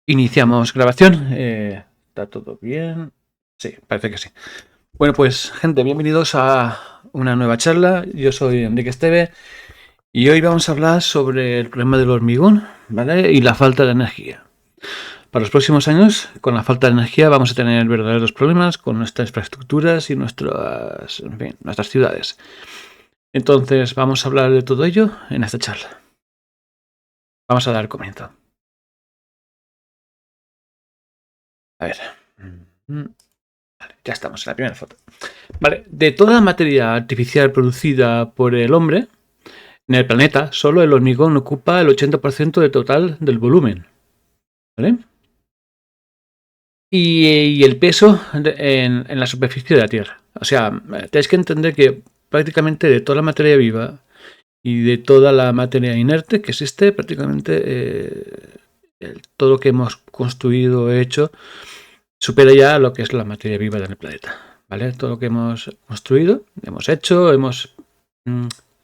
Iniciamos grabación. ¿Está todo bien? Sí, parece que sí. Bueno, pues gente, bienvenidos a una nueva charla. Yo soy Enrique Esteve y hoy vamos a hablar sobre el problema del hormigón, ¿vale? Y la falta de energía. Para los próximos años, con la falta de energía, vamos a tener verdaderos problemas con nuestras infraestructuras y nuestras ciudades. Entonces, vamos a hablar de todo ello en esta charla. Vamos a dar comienzo. A ver. Vale, ya estamos en la primera foto. Vale, de toda la materia artificial producida por el hombre en el planeta, solo el hormigón ocupa el 80% del total del volumen. ¿Vale? Y el peso en la superficie de la Tierra. O sea, tenéis que entender que prácticamente de toda la materia viva y de toda la materia inerte que existe, prácticamente todo lo que hemos construido, hecho, supera ya lo que es la materia viva del planeta. ¿Vale? Todo lo que hemos construido, hemos hecho,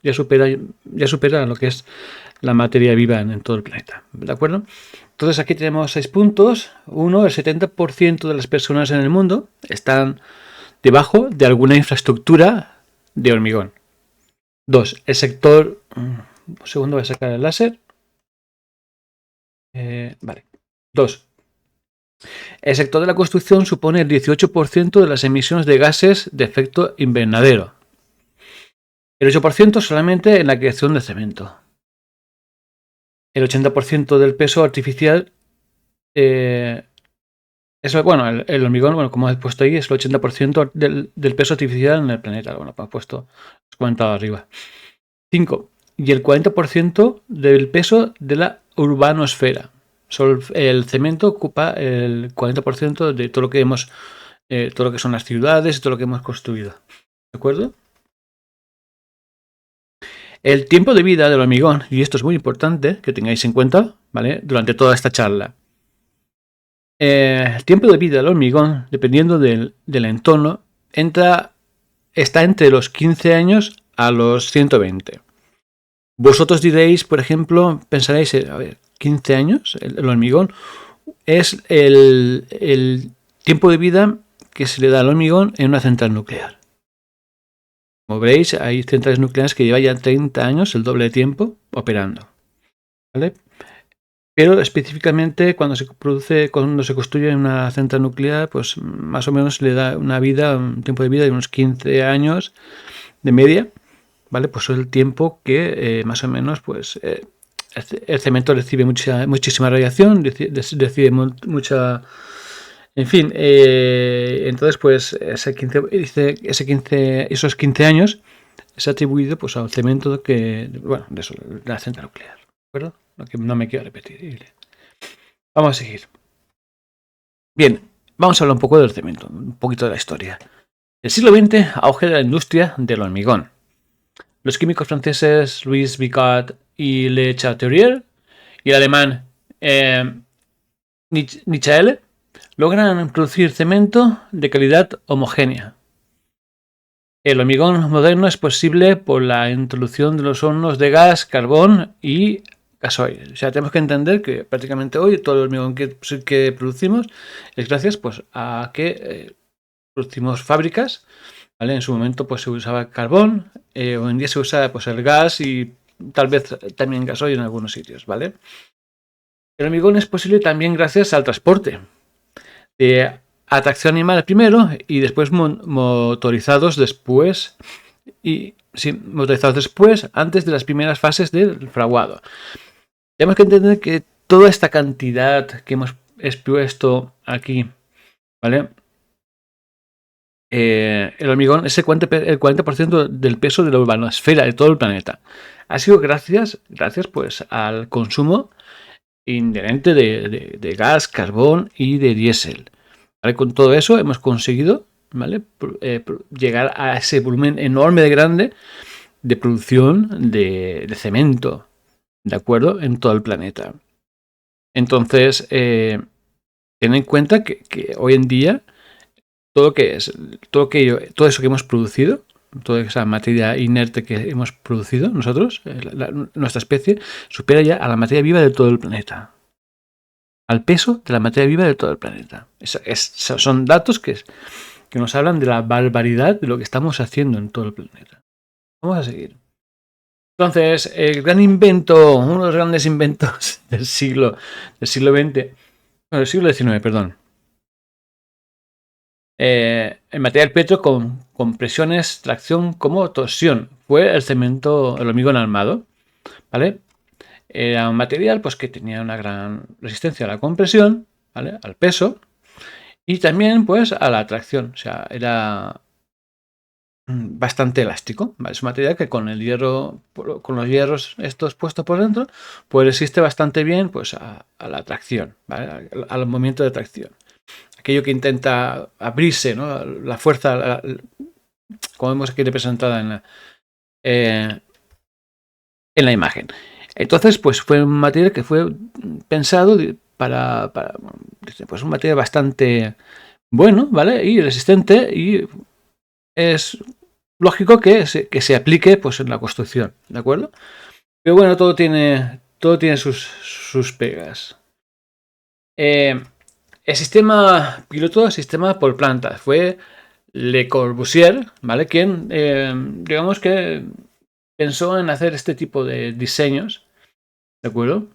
ya supera lo que es la materia viva en todo el planeta. ¿De acuerdo? Entonces aquí tenemos 6 puntos. 1, el 70% de las personas en el mundo están debajo de alguna infraestructura de hormigón. 2, el sector... Un segundo, voy a sacar el láser. Vale. 2. El sector de la construcción supone el 18% de las emisiones de gases de efecto invernadero. El 8% solamente en la creación de cemento. El 80% del peso artificial el hormigón, bueno, como he puesto ahí, es el 80% del peso artificial en el planeta. Bueno, como he puesto, os he comentado arriba. 5. Y el 40% del peso de la urbanosfera. Solo el cemento ocupa el 40% de todo lo que hemos, todo lo que son las ciudades y todo lo que hemos construido. ¿De acuerdo? El tiempo de vida del hormigón, y esto es muy importante que tengáis en cuenta, ¿vale? Durante toda esta charla. El tiempo de vida del hormigón, dependiendo del entorno, está entre los 15 años a los 120. Vosotros diréis, por ejemplo, pensaréis, a ver, 15 años, el hormigón, es el tiempo de vida que se le da al hormigón en una central nuclear. Como veréis, hay centrales nucleares que llevan ya 30 años, el doble de tiempo, operando. ¿Vale? Pero específicamente cuando se construye una central nuclear, pues más o menos le da un tiempo de vida de unos 15 años de media, ¿vale? Pues es el tiempo que más o menos pues el cemento recibe muchísima radiación, recibe mucha... En fin, entonces pues esos 15 años es atribuido pues al cemento de la central nuclear, ¿de acuerdo? No me quiero repetir. Vamos a seguir. Bien, vamos a hablar un poco del cemento, un poquito de la historia. El siglo XX, auge de la industria del hormigón. Los químicos franceses Louis Vicat y Le Chatelier y el alemán Michael logran producir cemento de calidad homogénea. El hormigón moderno es posible por la introducción de los hornos de gas, carbón y gasoil. O sea, tenemos que entender que prácticamente hoy todo el hormigón que producimos es gracias pues, a que producimos fábricas. ¿Vale? En su momento pues, se usaba carbón, hoy en día se usa pues, el gas y tal vez también gasoil en algunos sitios. ¿Vale? El hormigón es posible también gracias al transporte de atracción animal primero y después motorizados después antes de las primeras fases del fraguado. Tenemos que entender que toda esta cantidad que hemos expuesto aquí, ¿vale? El hormigón es el 40% del peso de la urbanosfera de todo el planeta. Ha sido gracias pues al consumo inherente de gas, carbón y de diésel. ¿Vale? Con todo eso hemos conseguido, ¿vale? Llegar a ese volumen enorme de grande de producción de cemento, ¿de acuerdo? En todo el planeta. Entonces, ten en cuenta que hoy en día todo eso que hemos producido, toda esa materia inerte que hemos producido nosotros, nuestra especie, supera ya a la materia viva de todo el planeta. al peso de la materia viva de todo el planeta. Son datos que nos hablan de la barbaridad de lo que estamos haciendo en todo el planeta. Vamos a seguir. Entonces, el gran invento, uno de los grandes inventos del siglo XX, bueno, del siglo XIX, perdón. El material petro con presiones, tracción como torsión. Fue el cemento, el hormigón armado, ¿vale? Era un material pues, que tenía una gran resistencia a la compresión, ¿vale? Al peso, y también pues a la tracción. O sea, era bastante elástico, ¿vale? Es un material que con el hierro, con los hierros estos puestos por dentro, pues resiste bastante bien pues, a la tracción, ¿vale? Al movimiento de tracción. Aquello que intenta abrirse, ¿no? La fuerza, como vemos aquí representada en la imagen. Entonces, pues fue un material que fue pensado para pues un material bastante bueno, ¿vale? Y resistente, y es lógico que se aplique pues en la construcción, ¿de acuerdo? Pero bueno, todo tiene sus pegas. El sistema piloto, sistema por plantas, fue Le Corbusier, ¿vale? Quien, digamos que pensó en hacer este tipo de diseños, ¿de acuerdo?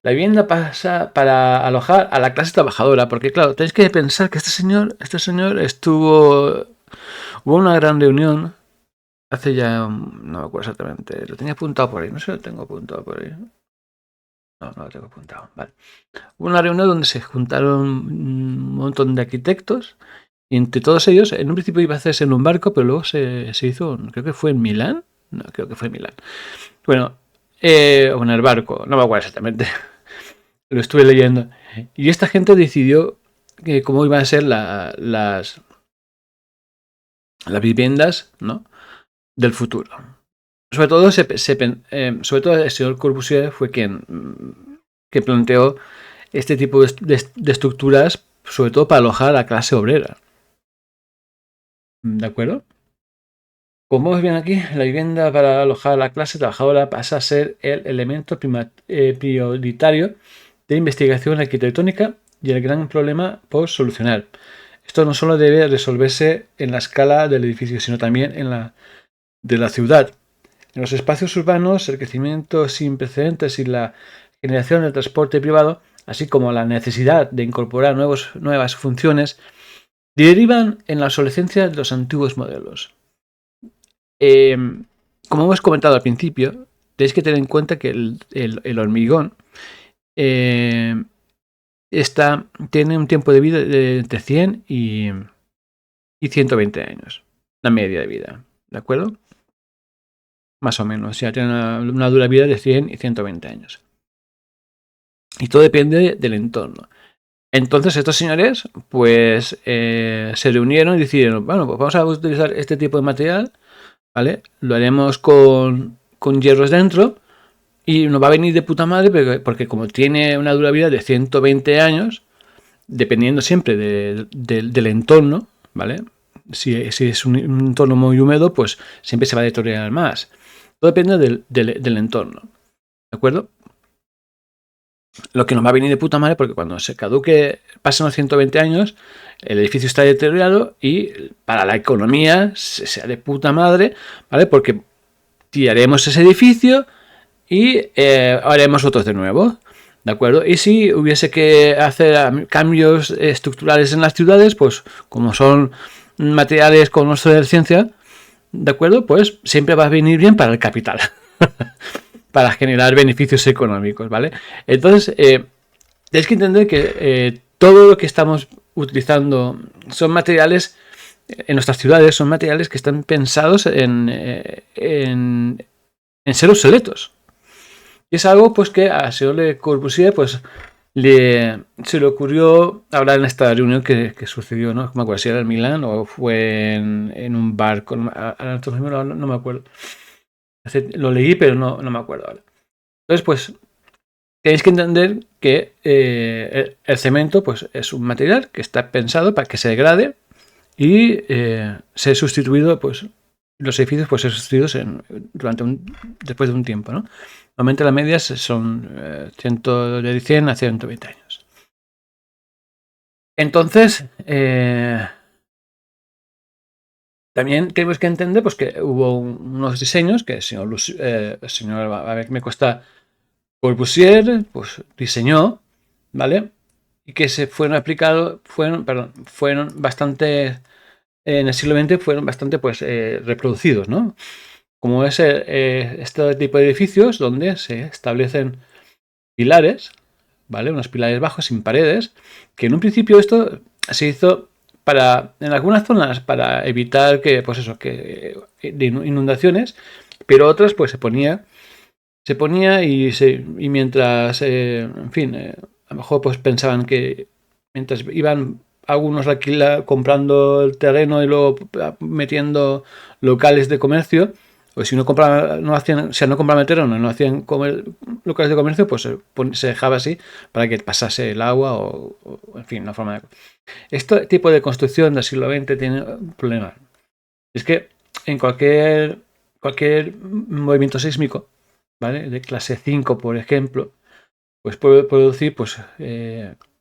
La vivienda pasa para alojar a la clase trabajadora, porque claro, tenéis que pensar que este señor hubo una gran reunión hace ya, no me acuerdo exactamente, lo tenía apuntado por ahí, no sé si lo tengo apuntado por ahí. No lo tengo apuntado, vale. Hubo una reunión donde se juntaron un montón de arquitectos y entre todos ellos, en un principio iba a hacerse en un barco, pero luego se hizo, creo que fue en Milán. No, creo que fue en Milán. Bueno, o en el barco, no me acuerdo exactamente. Lo estuve leyendo. Y esta gente decidió cómo iban a ser las viviendas, ¿no? Del futuro. Sobre todo, sobre todo el señor Corbusier fue quien que planteó este tipo de estructuras, sobre todo para alojar a la clase obrera. ¿De acuerdo? Como vemos bien aquí, la vivienda para alojar a la clase trabajadora pasa a ser el elemento prioritario de investigación arquitectónica y el gran problema por solucionar. Esto no solo debe resolverse en la escala del edificio, sino también en la de la ciudad. En los espacios urbanos, el crecimiento sin precedentes y la generación del transporte privado, así como la necesidad de incorporar nuevas funciones, derivan en la obsolescencia de los antiguos modelos. Como hemos comentado al principio, tenéis que tener en cuenta que el hormigón tiene un tiempo de vida de entre 100 y 120 años, la media de vida, ¿de acuerdo? Más o menos, o sea, tiene una durabilidad de 100 y 120 años. Y todo depende del entorno. Entonces estos señores pues se reunieron y decidieron, bueno, pues vamos a utilizar este tipo de material, ¿vale? Lo haremos con hierros dentro y nos va a venir de puta madre porque como tiene una durabilidad de 120 años, dependiendo siempre del entorno, ¿vale? Si es un entorno muy húmedo, pues siempre se va a deteriorar más. Todo depende del entorno, ¿de acuerdo? Lo que nos va a venir de puta madre porque cuando se caduque, pasen los 120 años, el edificio está deteriorado y para la economía sea de puta madre, ¿vale? Porque tiraremos ese edificio y haremos otros de nuevo, ¿de acuerdo? Y si hubiese que hacer cambios estructurales en las ciudades, pues como son materiales con obsolescencia, ¿de acuerdo? Pues siempre va a venir bien para el capital. Para generar beneficios económicos, ¿vale? Entonces, tenéis que entender que todo lo que estamos utilizando son materiales, en nuestras ciudades, son materiales que están pensados en ser obsoletos. Y es algo pues que a señor Le Corbusier pues, se le ocurrió hablar en esta reunión que sucedió, ¿no? No me acuerdo si era en Milán o fue en un barco, no me acuerdo. Lo leí, pero no me acuerdo ahora. Entonces, pues, tenéis que entender que el cemento pues, es un material que está pensado para que se degrade y sea sustituido pues, los edificios pues ser sustituidos después de un tiempo, ¿no? Normalmente las medias son de 100 a 120 años. Entonces, también tenemos que entender pues, que hubo unos diseños que el señor a ver, me cuesta Corbusier pues, diseñó, ¿vale? Y que se fueron bastante, en el siglo XX fueron bastante pues, reproducidos, ¿no? Como es este tipo de edificios donde se establecen pilares, ¿vale? Unos pilares bajos sin paredes, que en un principio esto se hizo en algunas zonas para evitar que, pues eso, que de inundaciones, pero otras pues se ponía y mientras, en fin, a lo mejor pues pensaban que mientras iban algunos comprando el terreno y luego metiendo locales de comercio, pues si no compraban, no hacían, o sea, no compraban el terreno, no hacían locales de comercio, pues se dejaba así para que pasase el agua o en fin, una forma de... Este tipo de construcción del siglo XX tiene un problema. Es que en cualquier movimiento sísmico, ¿vale? De clase 5, por ejemplo, pues puede producir pues,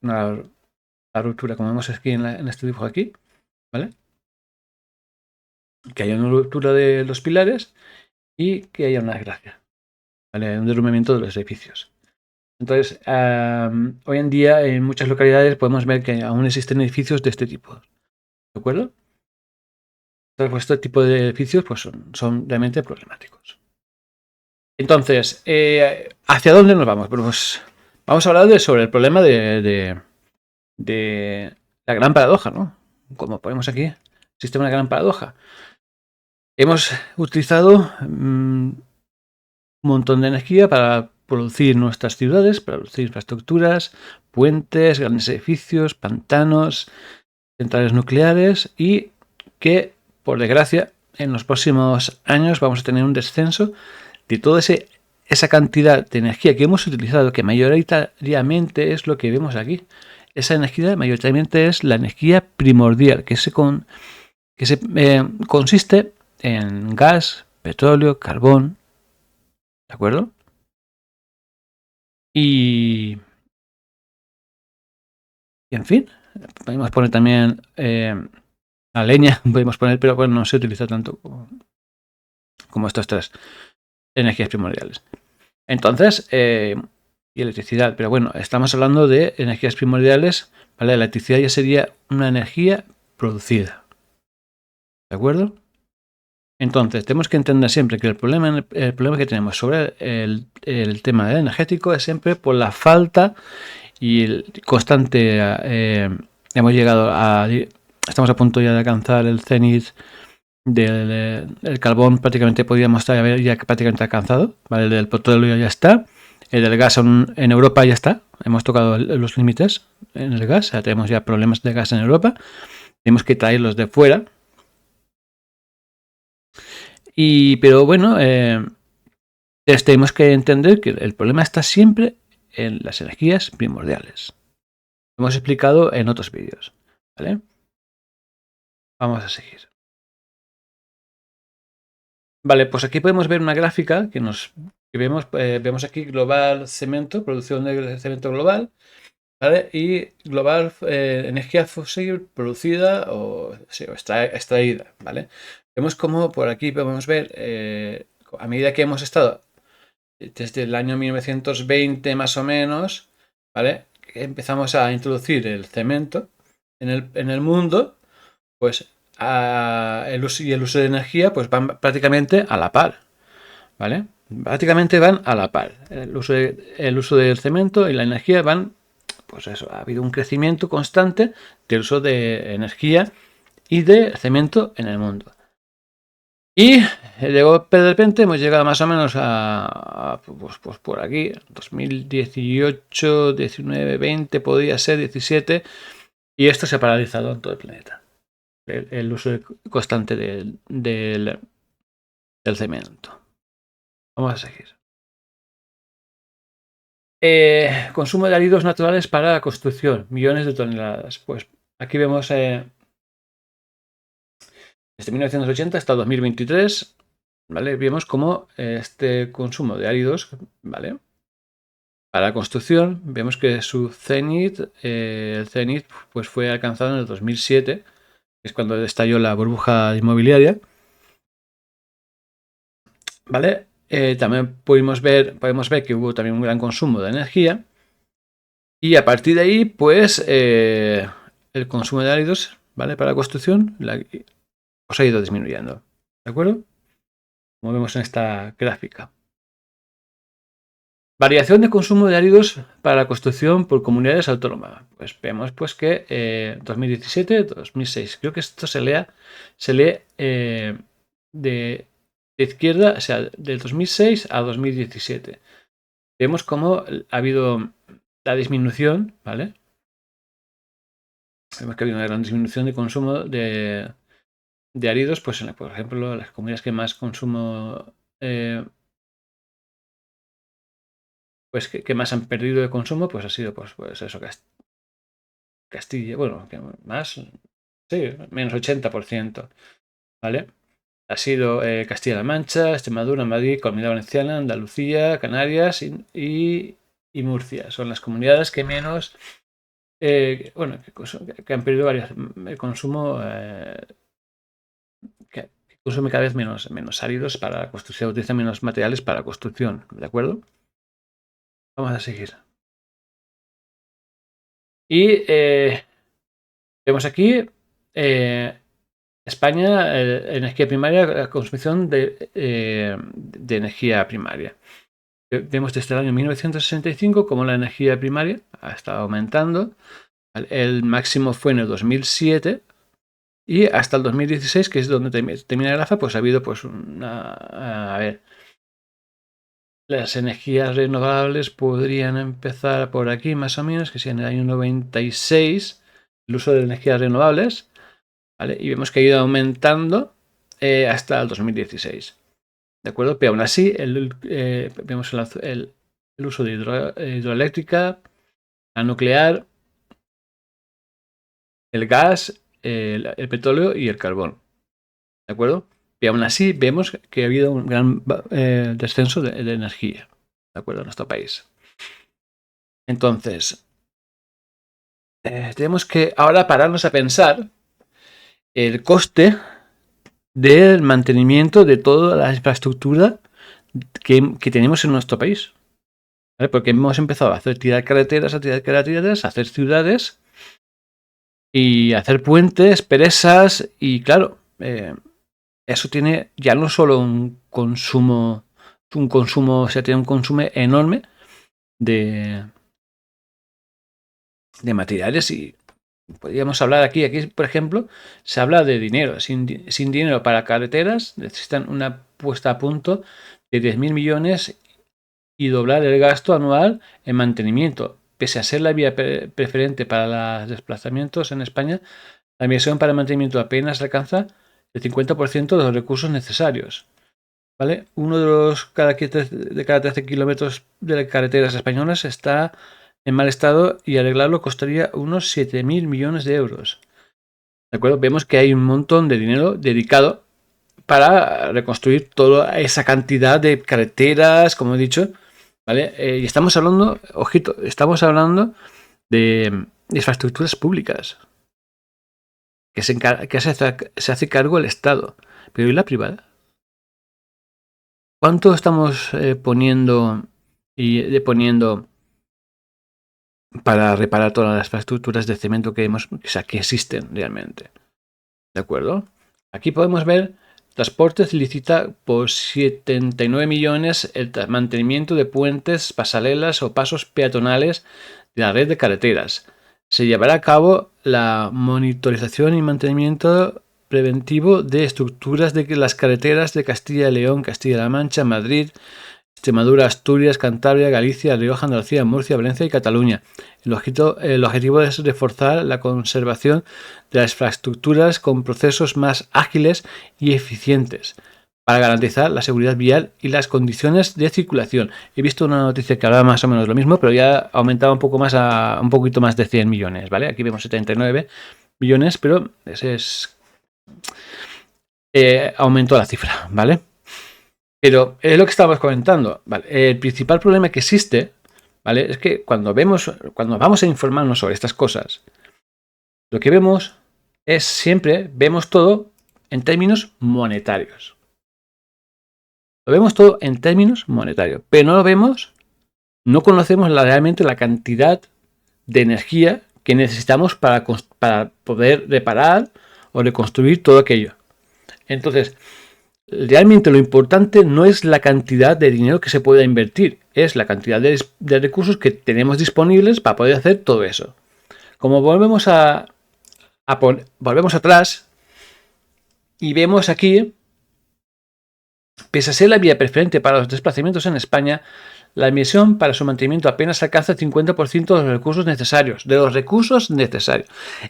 una ruptura, como vemos aquí en este dibujo aquí, ¿vale? Que haya una ruptura de los pilares y que haya una desgracia, ¿vale? Un derrumbamiento de los edificios. Entonces, hoy en día en muchas localidades podemos ver que aún existen edificios de este tipo, ¿de acuerdo? Entonces, pues, este tipo de edificios pues, son realmente problemáticos. Entonces, ¿hacia dónde nos vamos? Pues vamos a hablar sobre el problema de la gran paradoja, ¿no? Como ponemos aquí, existe una gran paradoja. Hemos utilizado un montón de energía para producir nuestras ciudades, para producir infraestructuras, puentes, grandes edificios, pantanos, centrales nucleares y que, por desgracia, en los próximos años vamos a tener un descenso de toda esa cantidad de energía que hemos utilizado, que mayoritariamente es lo que vemos aquí. Esa energía mayoritariamente es la energía primordial, que consiste en gas, petróleo, carbón, ¿de acuerdo? Y en fin, podemos poner también la leña, podemos poner, pero bueno, no se utiliza tanto como estas tres energías primordiales. Entonces, y electricidad, pero bueno, estamos hablando de energías primordiales, ¿vale? La electricidad ya sería una energía producida, ¿de acuerdo? Entonces, tenemos que entender siempre que el problema que tenemos sobre el tema del energético es siempre por la falta y el constante. Estamos a punto ya de alcanzar el cenit del carbón, prácticamente podríamos haber ya prácticamente alcanzado, ¿vale? El del petróleo ya está, el del gas en Europa ya está, hemos tocado los límites en el gas, ya tenemos ya problemas de gas en Europa, tenemos que traerlos de fuera. Pero bueno, tenemos que entender que el problema está siempre en las energías primordiales. Lo hemos explicado en otros vídeos, ¿vale? Vamos a seguir. Vale, pues aquí podemos ver una gráfica que vemos aquí global cemento, producción de cemento global, ¿vale? Y global energía fósil producida o extraída, ¿vale? Vemos como por aquí podemos ver, a medida que hemos estado desde el año 1920 más o menos, ¿vale? Empezamos a introducir el cemento en el mundo, pues el uso de energía pues van prácticamente a la par, ¿vale? Prácticamente van a la par. El uso del cemento y la energía van, pues eso, ha habido un crecimiento constante del uso de energía y de cemento en el mundo. Y de repente hemos llegado más o menos pues por aquí, 2018, 19, 20, podría ser 17, y esto se ha paralizado en todo el planeta. El uso constante del cemento. Vamos a seguir. Consumo de áridos naturales para la construcción, millones de toneladas. Pues aquí vemos Desde 1980 hasta 2023, ¿vale? Vemos cómo este consumo de áridos, ¿vale? Para la construcción, vemos que su cenit, el cenit, pues fue alcanzado en el 2007, que es cuando estalló la burbuja inmobiliaria, ¿vale? También podemos ver que hubo también un gran consumo de energía y a partir de ahí, pues, el consumo de áridos, ¿vale? Para la construcción, pues ha ido disminuyendo, ¿de acuerdo? Como vemos en esta gráfica. Variación de consumo de áridos para la construcción por comunidades autónomas. Pues vemos pues que 2017, 2006. Creo que esto se lee de izquierda, o sea, del 2006 a 2017. Vemos cómo ha habido la disminución, ¿vale? Vemos que ha habido una gran disminución de consumo de áridos, pues por ejemplo, las comunidades que más consumo pues que más han perdido de consumo, pues ha sido pues eso, Castilla, bueno, que más, sí, menos 80%, ¿vale? Ha sido Castilla-La Mancha, Extremadura, Madrid, Comunidad Valenciana, Andalucía, Canarias y Murcia. Son las comunidades que menos, bueno, que han perdido el consumo, que consume cada vez menos áridos para la construcción, utiliza menos materiales para la construcción, ¿de acuerdo? Vamos a seguir. Y vemos aquí España, energía primaria, la consumición de energía primaria. Vemos desde el año 1965 como la energía primaria ha estado aumentando. El máximo fue en el 2007 y hasta el 2016, que es donde termina el grafo, pues ha habido pues a ver, las energías renovables podrían empezar por aquí más o menos, que sea en el año 96, el uso de energías renovables, ¿vale? Y vemos que ha ido aumentando hasta el 2016, ¿de acuerdo? Pero aún así vemos el uso de hidroeléctrica, la nuclear, el gas, el petróleo y el carbón, ¿de acuerdo? Y aún así vemos que ha habido un gran descenso de energía, ¿de acuerdo? En nuestro país. Entonces, tenemos que ahora pararnos a pensar el coste del mantenimiento de toda la infraestructura que tenemos en nuestro país, ¿vale? Porque hemos empezado a tirar carreteras, a hacer ciudades y hacer puentes, presas y claro, eso tiene ya no solo un consumo, o sea, tiene un consumo enorme de materiales y podríamos hablar aquí, por ejemplo, se habla de dinero. Sin dinero para carreteras necesitan una puesta a punto de 10.000 millones y doblar el gasto anual en mantenimiento. Pese a ser la vía preferente para los desplazamientos en España, la inversión para el mantenimiento apenas alcanza el 50% de los recursos necesarios, ¿vale? Uno de cada 13 kilómetros de las carreteras españolas está en mal estado y arreglarlo costaría unos 7.000 millones de euros. ¿De acuerdo? Vemos que hay un montón de dinero dedicado para reconstruir toda esa cantidad de carreteras, como he dicho, ¿vale? Y estamos hablando, ojito, estamos hablando de infraestructuras públicas que se hace cargo el Estado, pero ¿y la privada? ¿Cuánto estamos poniendo para reparar todas las infraestructuras de cemento que existen realmente? ¿De acuerdo? Aquí podemos ver Transportes licita por 79 millones el mantenimiento de puentes, pasarelas o pasos peatonales de la red de carreteras. Se llevará a cabo la monitorización y mantenimiento preventivo de estructuras de las carreteras de Castilla y León, Castilla-La Mancha, Madrid, Extremadura, Asturias, Cantabria, Galicia, Rioja, Andalucía, Murcia, Valencia y Cataluña. El objetivo es reforzar la conservación de las infraestructuras con procesos más ágiles y eficientes para garantizar la seguridad vial y las condiciones de circulación. He visto una noticia que hablaba más o menos lo mismo, pero ya aumentaba un poco más a un poquito más de 100 millones, ¿vale? Aquí vemos 79 millones, pero ese es aumentó la cifra, ¿vale? Pero es lo que estábamos comentando, ¿vale? El principal problema que existe, ¿vale? Es que cuando vamos a informarnos sobre estas cosas, lo que vemos es siempre, vemos todo en términos monetarios. Lo vemos todo en términos monetarios, pero no conocemos realmente la cantidad de energía que necesitamos para poder reparar o reconstruir todo aquello. Entonces, realmente lo importante no es la cantidad de dinero que se pueda invertir, es la cantidad de recursos que tenemos disponibles para poder hacer todo eso. Como volvemos atrás y vemos aquí, pese a ser la vía preferente para los desplazamientos en España, la emisión para su mantenimiento apenas alcanza el 50% de los recursos necesarios.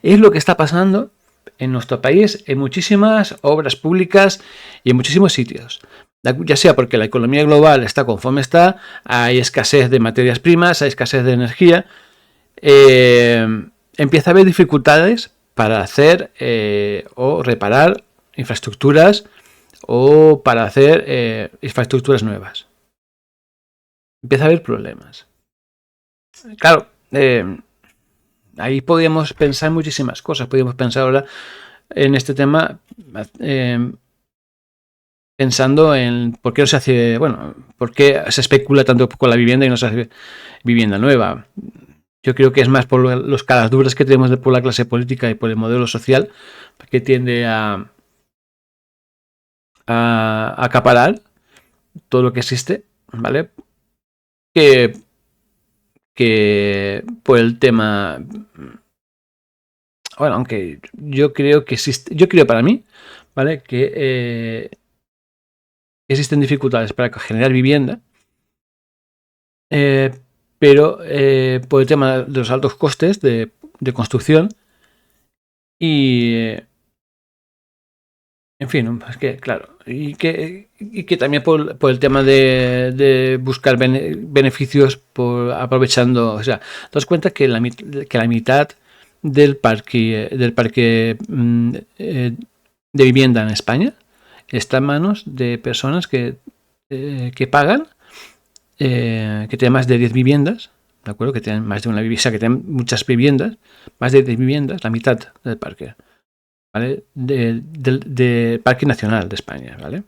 Es lo que está pasando en nuestro país, en muchísimas obras públicas y en muchísimos sitios. Ya sea porque la economía global está conforme está, hay escasez de materias primas, hay escasez de energía, empieza a haber dificultades para hacer o reparar infraestructuras o para hacer infraestructuras nuevas. Empieza a haber problemas. Claro, ahí podríamos pensar muchísimas cosas. Podríamos pensar ahora en este tema pensando en por qué no se hace, por qué se especula tanto con la vivienda y no se hace vivienda nueva. Yo creo que es más por los caras duras que tenemos por la clase política y por el modelo social que tiende a acaparar todo lo que existe, ¿vale? Que por el tema, bueno, aunque yo creo que existe, yo creo para mí, ¿vale? Que existen dificultades para generar vivienda, pero por el tema de los altos costes de construcción y en fin, es que claro, y que también por el tema de buscar beneficios aprovechando, o sea, te das cuenta que la mitad del parque de vivienda en España está en manos de personas que pagan, que tienen más de 10 viviendas, ¿de acuerdo? Que tienen más de una vivienda, que tienen muchas viviendas, más de 10 viviendas, la mitad del parque, ¿vale? Del Parque Nacional de España, ¿vale?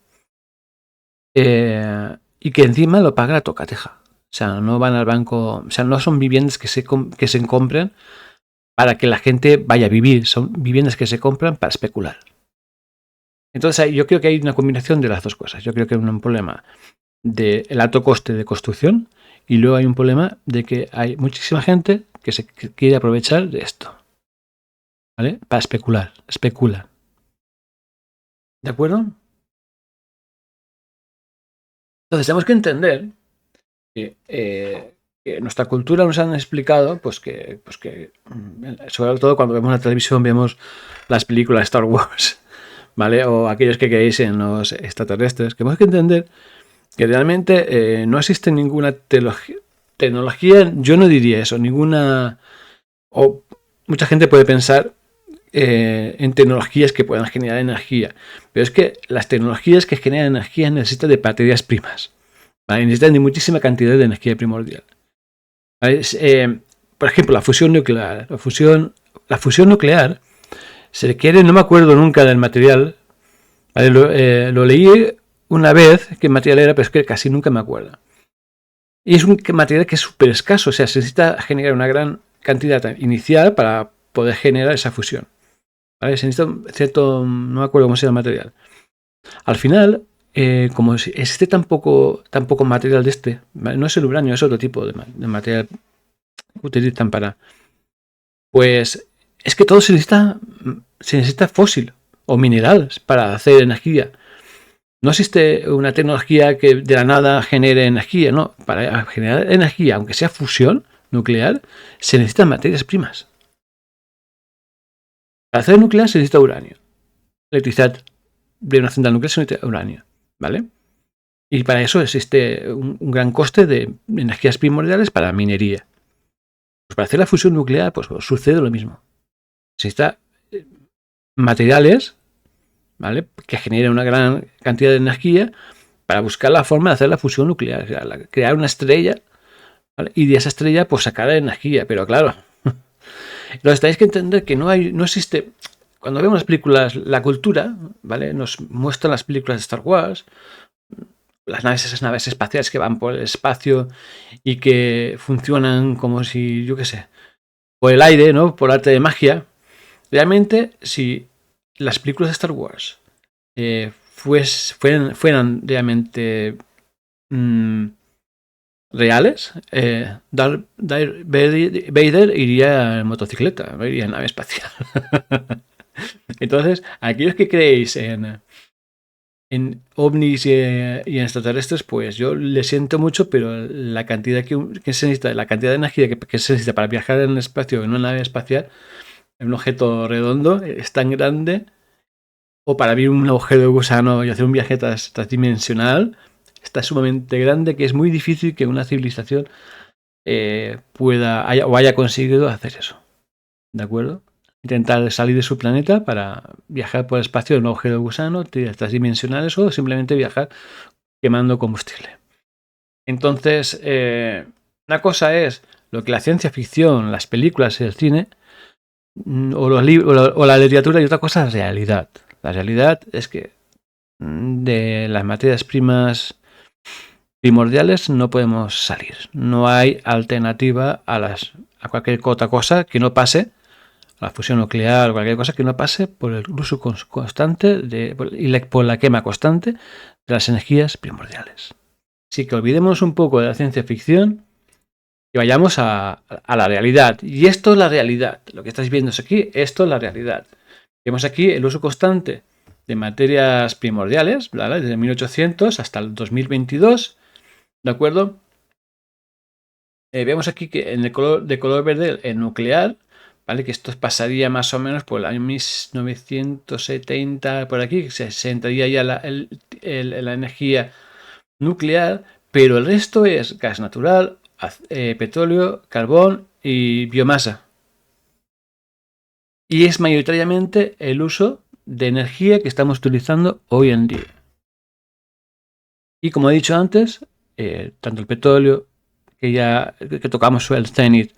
Y que encima lo paga la tocateja. O sea, no van al banco, o sea, no son viviendas que se compren para que la gente vaya a vivir, son viviendas que se compran para especular. Entonces yo creo que hay una combinación de las dos cosas. Yo creo que hay un problema del alto coste de construcción y luego hay un problema de que hay muchísima gente que se quiere aprovechar de esto, ¿vale? Para especulan. ¿De acuerdo? Entonces tenemos que entender que nuestra cultura nos han explicado, pues que sobre todo cuando vemos la televisión vemos las películas de Star Wars, ¿vale? O aquellos que creéis en los extraterrestres, que tenemos que entender que realmente no existe ninguna tecnología, yo no diría eso, ninguna, o mucha gente puede pensar en tecnologías que puedan generar energía, pero es que las tecnologías que generan energía necesitan de materias primas, ¿vale? Necesitan de muchísima cantidad de energía primordial, ¿vale? Por ejemplo, la fusión nuclear. La fusión nuclear se requiere, no me acuerdo nunca del material, ¿vale? Lo leí una vez qué material era, pero es que casi nunca me acuerdo. Y es un material que es súper escaso, o sea, se necesita generar una gran cantidad inicial para poder generar esa fusión, ¿vale? Se necesita cierto, no me acuerdo cómo se llama el material. Al final, como existe tan poco material de este, ¿vale? No es el uranio, es otro tipo de material que utilizan para... Pues es que todo se necesita fósil o minerales para hacer energía. No existe una tecnología que de la nada genere energía, no. Para generar energía, aunque sea fusión nuclear, se necesitan materias primas. Para hacer nuclear se necesita uranio. Electricidad de una central nuclear se necesita uranio, ¿vale? Y para eso existe un gran coste de energías primordiales para minería. Pues para hacer la fusión nuclear, pues sucede lo mismo. Se necesita materiales ¿vale? Que genere una gran cantidad de energía para buscar la forma de hacer la fusión nuclear, crear una estrella, ¿vale? Y de esa estrella pues sacar energía, pero claro, entonces tenéis que entender que no existe, cuando vemos las películas, la cultura, ¿vale? Nos muestran las películas de Star Wars, esas naves espaciales que van por el espacio y que funcionan como si, yo qué sé, por el aire, ¿no? Por arte de magia. Realmente, si las películas de Star Wars fueran realmente reales, Darth Vader iría en motocicleta, no iría en nave espacial. Entonces, aquellos que creéis en ovnis y en extraterrestres, pues yo le siento mucho, pero la cantidad que se necesita, la cantidad de energía que se necesita para viajar en el espacio en una nave espacial, en un objeto redondo, es tan grande, o para abrir un agujero de gusano y hacer un viaje transdimensional, está sumamente grande que es muy difícil que una civilización o haya conseguido hacer eso. ¿De acuerdo? Intentar salir de su planeta para viajar por el espacio en un agujero de gusano, transdimensionales o simplemente viajar quemando combustible. Entonces, una cosa es lo que la ciencia ficción, las películas y el cine, o los libros, o la literatura, y otra cosa es la realidad. La realidad es que de las materias primas primordiales no podemos salir. No hay alternativa a cualquier otra cosa que no pase, a la fusión nuclear o cualquier cosa que no pase por el uso constante y por la quema constante de las energías primordiales. Así que olvidemos un poco de la ciencia ficción y vayamos a la realidad. Y esto es la realidad. Lo que estáis viendo aquí, esto es la realidad. Vemos aquí el uso constante de materias primordiales, ¿vale? Desde 1800 hasta el 2022, ¿de acuerdo? Vemos aquí que en el color de color verde el nuclear, ¿vale? Que esto pasaría más o menos por el año 1970, por aquí, que se entraría ya la energía nuclear, pero el resto es gas natural, petróleo, carbón y biomasa. Y es mayoritariamente el uso de energía que estamos utilizando hoy en día. Y como he dicho antes, tanto el petróleo, que tocamos el cenit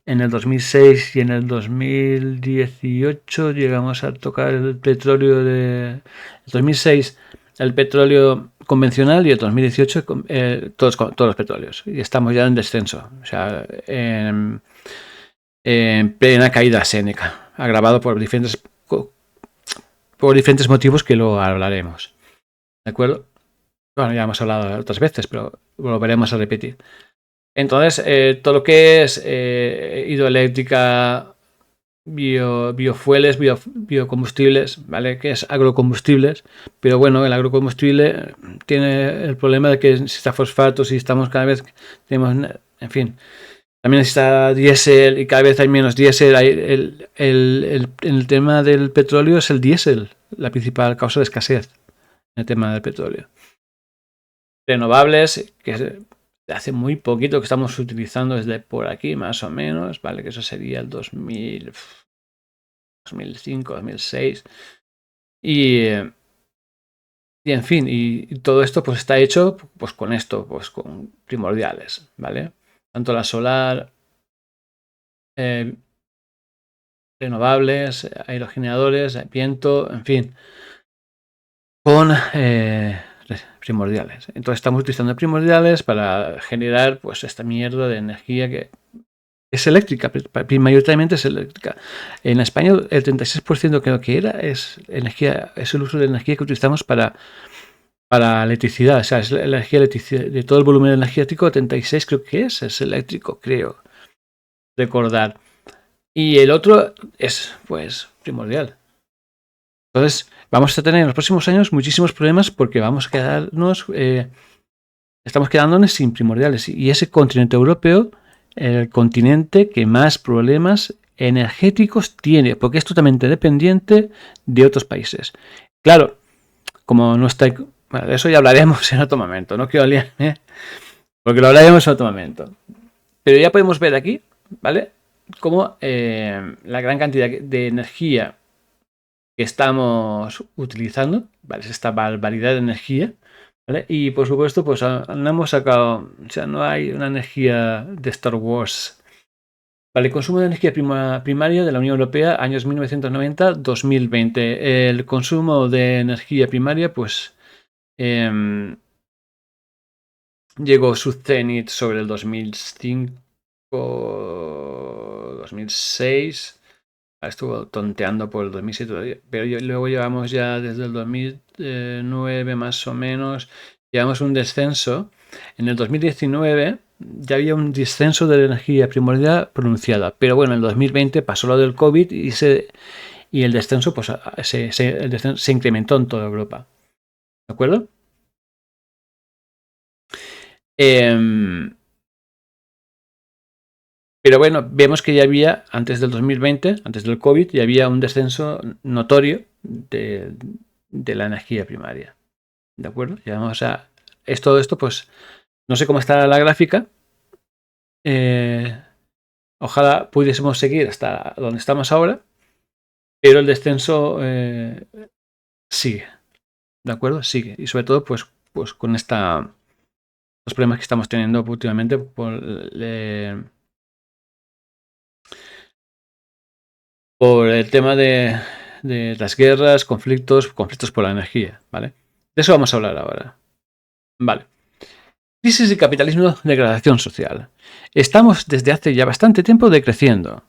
en el 2006 y en el 2018 llegamos a tocar el petróleo de 2006, el petróleo convencional, y el 2018 todos los petróleos, y estamos ya en descenso, o sea, en plena caída sénica, agravado por diferentes motivos que luego hablaremos, ¿de acuerdo? Bueno, ya hemos hablado otras veces, pero lo volveremos a repetir. Entonces, todo lo que es hidroeléctrica, biofueles, biocombustibles, ¿vale? Que es agrocombustibles, pero bueno, el agrocombustible tiene el problema de que necesita fosfatos y estamos cada vez, tenemos, en fin, también necesita diésel y cada vez hay menos diésel. El tema del petróleo es el diésel, la principal causa de escasez en el tema del petróleo. Renovables, que hace muy poquito que estamos utilizando desde por aquí, más o menos, ¿vale? Que eso sería el 2005, 2006. Y en fin, y todo esto pues está hecho pues con esto, pues con primordiales, ¿vale? Tanto la solar, renovables, aerogeneradores, viento, en fin, con primordiales. Entonces estamos utilizando primordiales para generar pues esta mierda de energía que es eléctrica, mayoritariamente es eléctrica. En España el 36% creo que era es el uso de energía que utilizamos para electricidad, o sea, es la energía eléctrica de todo el volumen energético, 36 creo que es eléctrico, creo recordar. Y el otro es pues primordial. Entonces, vamos a tener en los próximos años muchísimos problemas porque vamos a quedarnos, estamos quedándonos sin primordiales. Y ese continente europeo, el continente que más problemas energéticos tiene, porque es totalmente dependiente de otros países. Claro, como no está... Bueno, de eso ya hablaremos en otro momento, no quiero liarme, porque lo hablaremos en otro momento. Pero ya podemos ver aquí, ¿vale? Cómo la gran cantidad de energía que estamos utilizando, ¿vale? Es esta barbaridad de energía, ¿vale? Y por supuesto, pues no hemos sacado, o sea, no hay una energía de Star Wars. Vale, consumo de energía primaria de la Unión Europea, años 1990-2020. El consumo de energía primaria, pues, llegó a su cenit sobre el 2005, 2006. Estuvo tonteando por el 2007, pero luego llevamos ya desde el 2009 más o menos, llevamos un descenso. En el 2019 ya había un descenso de la energía primordial pronunciada, pero bueno, en el 2020 pasó lo del COVID y el descenso, pues, se incrementó en toda Europa. ¿De acuerdo? Pero bueno, vemos que ya había, antes del 2020, antes del COVID, ya había un descenso notorio de la energía primaria. ¿De acuerdo? Ya vamos a... todo esto, pues, no sé cómo está la gráfica. Ojalá pudiésemos seguir hasta donde estamos ahora, pero el descenso sigue. ¿De acuerdo? Sigue. Y sobre todo, pues con los problemas que estamos teniendo últimamente por el tema de las guerras, conflictos por la energía, ¿vale? De eso vamos a hablar ahora. Vale. Crisis de capitalismo, degradación social. Estamos desde hace ya bastante tiempo decreciendo.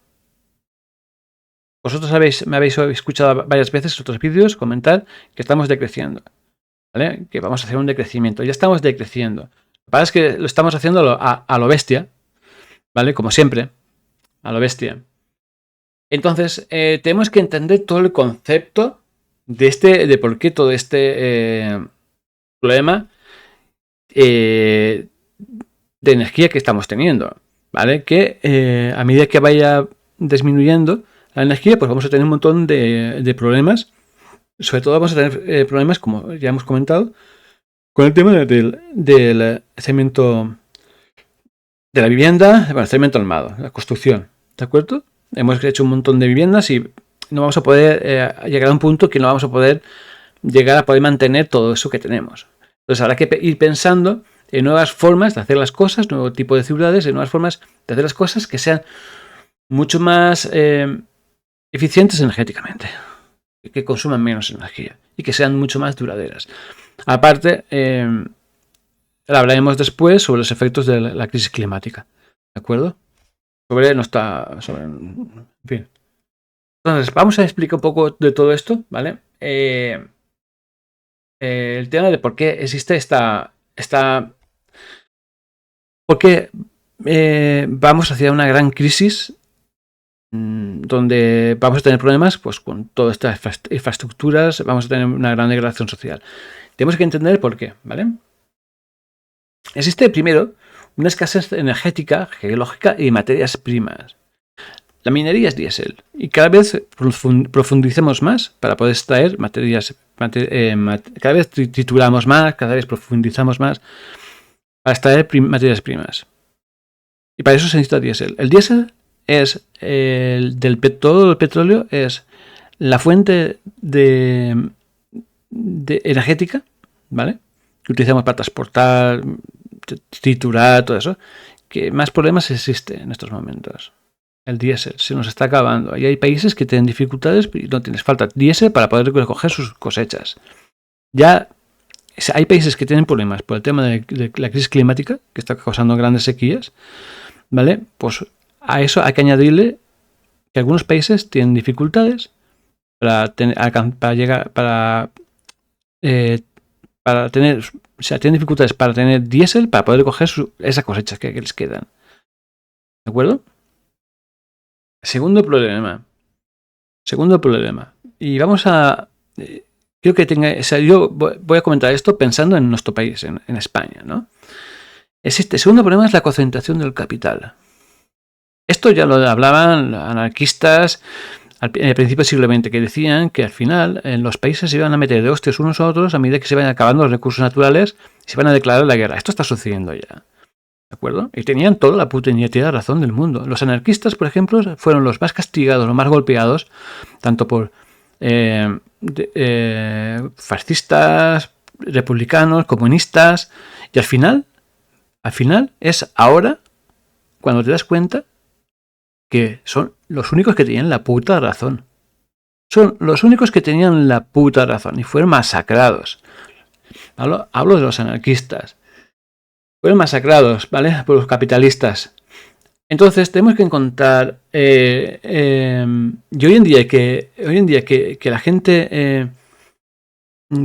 Vosotros me habéis escuchado varias veces en otros vídeos comentar que estamos decreciendo, ¿vale? Que vamos a hacer un decrecimiento. Ya estamos decreciendo. Lo que pasa es que lo estamos haciendo a lo bestia, ¿vale? Como siempre, a lo bestia. Entonces, tenemos que entender todo el concepto de por qué todo este problema de energía que estamos teniendo, ¿vale? Que a medida que vaya disminuyendo la energía, pues vamos a tener un montón de problemas. Sobre todo vamos a tener problemas, como ya hemos comentado, con el tema del cemento de la vivienda, bueno, el cemento armado, la construcción, ¿de acuerdo? Hemos hecho un montón de viviendas y no vamos a poder llegar a un punto que no vamos a poder llegar a poder mantener todo eso que tenemos. Entonces habrá que ir pensando en nuevas formas de hacer las cosas, nuevo tipo de ciudades, en nuevas formas de hacer las cosas que sean mucho más eficientes energéticamente, que consuman menos energía y que sean mucho más duraderas. Aparte, hablaremos después sobre los efectos de la crisis climática, ¿de acuerdo? En fin. Entonces, vamos a explicar un poco de todo esto, ¿vale? El tema de por qué existe por qué vamos hacia una gran crisis donde vamos a tener problemas pues con todas estas infraestructuras, vamos a tener una gran degradación social. Tenemos que entender por qué, ¿vale? Existe primero una escasez energética, geológica y de materias primas. La minería es diésel y cada vez profundicemos más para poder extraer cada vez trituramos más, cada vez profundizamos más para extraer materias primas. Y para eso se necesita diésel. El diésel es todo el petróleo es la fuente de energética, ¿vale? Que utilizamos para transportar, triturar, todo eso, que más problemas existe en estos momentos. El diésel se nos está acabando. Y hay países que tienen dificultades y no tienes falta diésel para poder recoger sus cosechas. Ya hay países que tienen problemas por el tema de la crisis climática, que está causando grandes sequías, ¿vale? Pues a eso hay que añadirle que algunos países tienen dificultades para tener, o sea, tienen dificultades para tener diésel para poder coger esas cosechas que les quedan. ¿De acuerdo? Segundo problema. Y vamos a... Creo que yo voy a comentar esto pensando en nuestro país, en España, ¿no? El segundo problema es la concentración del capital. Esto ya lo hablaban anarquistas al principio del siglo XX, que decían que al final en los países se iban a meter de hostias unos a otros a medida que se van acabando los recursos naturales y se van a declarar la guerra. Esto está sucediendo ya. ¿De acuerdo? Y tenían toda la puñetera razón del mundo. Los anarquistas, por ejemplo, fueron los más castigados, los más golpeados, tanto por fascistas, republicanos, comunistas, y al final es ahora cuando te das cuenta que son los únicos que tenían la puta razón. Son los únicos que tenían la puta razón y fueron masacrados. Hablo de los anarquistas. Fueron masacrados, ¿vale? Por los capitalistas. Entonces tenemos que encontrar y hoy en día que la gente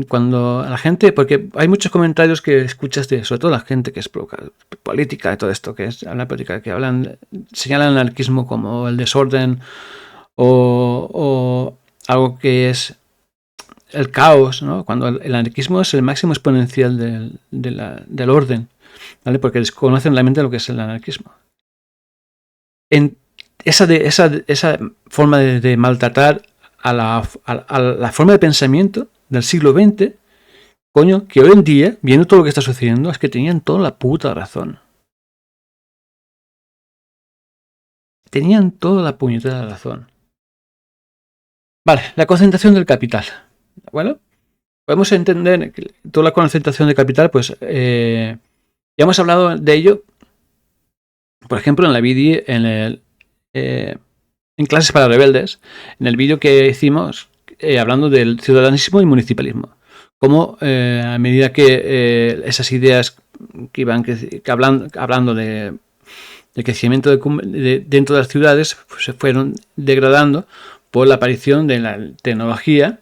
cuando la gente, porque hay muchos comentarios que escuchas sobre todo la gente que es política y todo esto, que es habla política, que señalan el anarquismo como el desorden o algo que es el caos, ¿no? Cuando el anarquismo es el máximo exponencial del orden, ¿vale? Porque desconocen realmente lo que es el anarquismo. En esa forma de maltratar a la forma de pensamiento del siglo XX, coño, que hoy en día, viendo todo lo que está sucediendo, es que tenían toda la puta razón. Tenían toda la puñetera razón. Vale, la concentración del capital. Bueno, podemos entender que toda la concentración de capital, pues ya hemos hablado de ello, por ejemplo, en la vídeo, en clases para rebeldes, en el vídeo que hicimos hablando del ciudadanismo y municipalismo. Como a medida que esas ideas que iban hablando de crecimiento dentro de las ciudades pues, se fueron degradando por la aparición de la tecnología,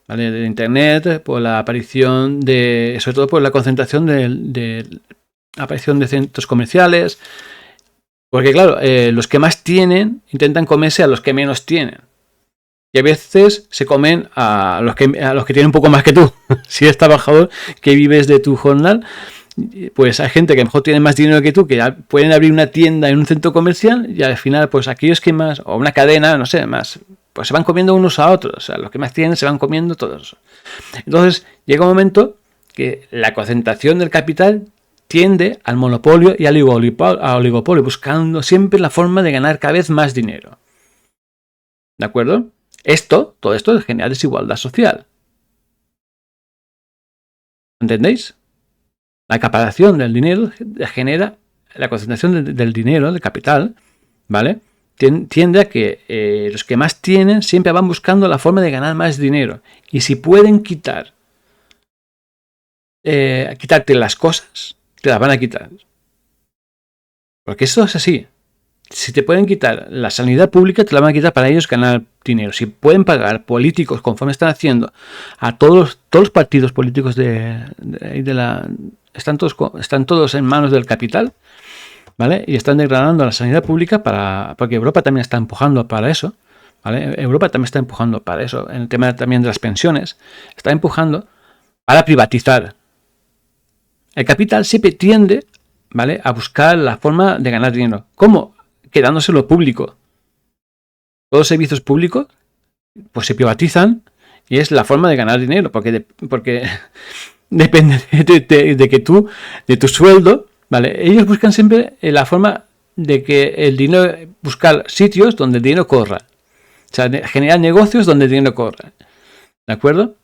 ¿vale? De internet, por la aparición sobre todo por la concentración de aparición de centros comerciales, porque claro, los que más tienen intentan comerse a los que menos tienen. Y a veces se comen a los que tienen un poco más que tú. Si eres trabajador que vives de tu jornal, pues hay gente que a lo mejor tiene más dinero que tú, que ya pueden abrir una tienda en un centro comercial y al final, pues aquellos que más, o una cadena, no sé, más, pues se van comiendo unos a otros. O sea, los que más tienen se van comiendo todos. Entonces, llega un momento que la concentración del capital tiende al monopolio y al oligopolio, buscando siempre la forma de ganar cada vez más dinero. ¿De acuerdo? Todo esto genera desigualdad social. ¿Entendéis? La acaparación del dinero genera la concentración del dinero, del capital, ¿vale? Tiende a que los que más tienen siempre van buscando la forma de ganar más dinero. Y si pueden quitarte las cosas, te las van a quitar. Porque eso es así. Si te pueden quitar la sanidad pública, te la van a quitar para ellos ganar dinero. Si pueden pagar políticos, conforme están haciendo, a todos los partidos políticos están todos en manos del capital, ¿vale? Y están degradando la sanidad pública porque Europa también está empujando para eso, ¿vale? Europa también está empujando para eso. En el tema también de las pensiones, está empujando para privatizar. El capital siempre tiende, ¿vale?, a buscar la forma de ganar dinero. ¿Cómo? Quedándose lo público. Todos los servicios públicos pues se privatizan y es la forma de ganar dinero, porque depende de tu sueldo, ¿vale? Ellos buscan siempre la forma de que el dinero, buscar sitios donde el dinero corra. O sea, generar negocios donde el dinero corra. ¿De acuerdo?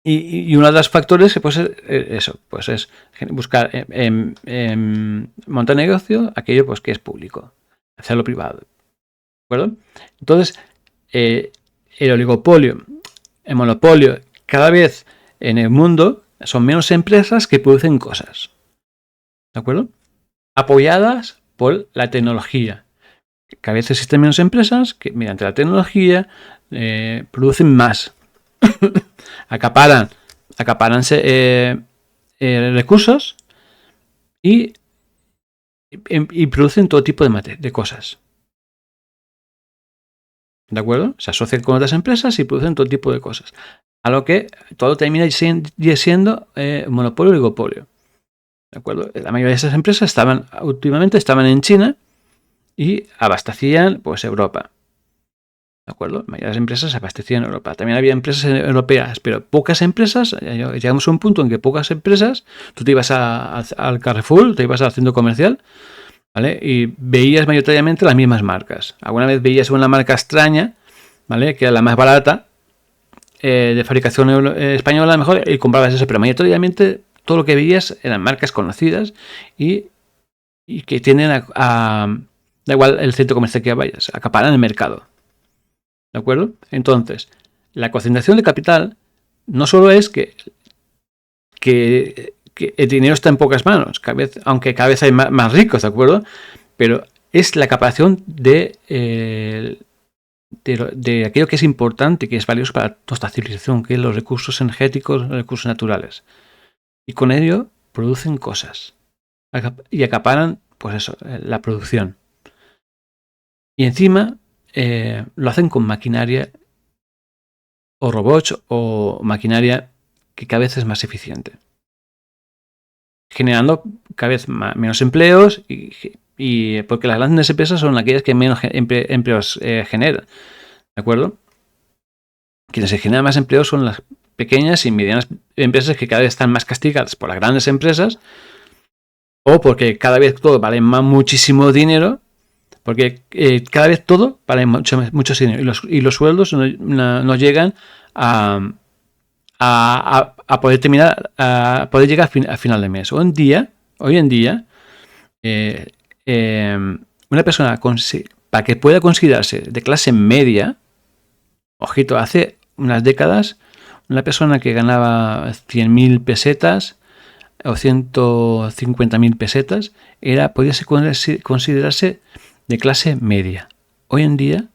Y uno de los factores pues es eso, pues es buscar montar negocio aquello pues que es público, hacerlo privado, ¿de acuerdo? Entonces el oligopolio, el monopolio, cada vez en el mundo son menos empresas que producen cosas, ¿de acuerdo? Apoyadas por la tecnología. Cada vez existen menos empresas que mediante la tecnología producen más. acaparan recursos y producen todo tipo de cosas. ¿De acuerdo? Se asocian con otras empresas y producen todo tipo de cosas. A lo que todo termina siendo monopolio y oligopolio. ¿De acuerdo? La mayoría de esas empresas últimamente estaban en China y abastecían pues Europa. ¿De acuerdo? La mayoría de las empresas abastecían en Europa. También había empresas europeas, pero pocas empresas. Llegamos a un punto en que pocas empresas, tú te ibas al Carrefour, te ibas al centro comercial, ¿vale? Y veías mayoritariamente las mismas marcas. Alguna vez veías una marca extraña, ¿vale? Que era la más barata, de fabricación española, a lo mejor, y comprabas eso, pero mayoritariamente todo lo que veías eran marcas conocidas y que tienden da igual el centro comercial que vayas, acaparan el mercado. ¿De acuerdo? Entonces, la concentración de capital no solo es que el dinero está en pocas manos, aunque cada vez hay más ricos, ¿de acuerdo? Pero es la acaparación de aquello que es importante, que es valioso para nuestra civilización, que es los recursos energéticos, los recursos naturales. Y con ello producen cosas. Y acaparan, pues eso, la producción. Y encima lo hacen con maquinaria o robots o maquinaria que cada vez es más eficiente. Generando cada vez menos empleos y porque las grandes empresas son aquellas que menos empleos generan. ¿De acuerdo? Quienes se generan más empleos son las pequeñas y medianas empresas que cada vez están más castigadas por las grandes empresas o porque cada vez todo vale muchísimo dinero, porque cada vez todo vale mucho dinero y los sueldos no llegan a poder terminar, a poder llegar a final de mes. Hoy en día una persona para que pueda considerarse de clase media, ojito, hace unas décadas, una persona que ganaba 100.000 pesetas o 150.000 pesetas podía considerarse de clase media. Hoy en día,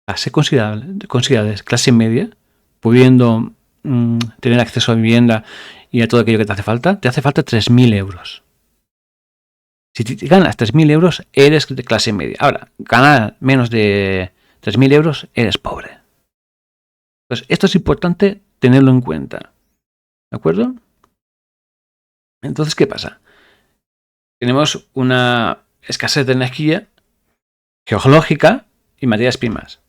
para ser considerada de clase media, pudiendo tener acceso a vivienda y a todo aquello que te hace falta 3.000 euros. Si te ganas 3.000 euros, eres de clase media. Ahora, ganar menos de 3.000 euros, eres pobre. Entonces, esto es importante tenerlo en cuenta. ¿De acuerdo? Entonces, ¿qué pasa? Tenemos una escasez de energía geológica y materias primas.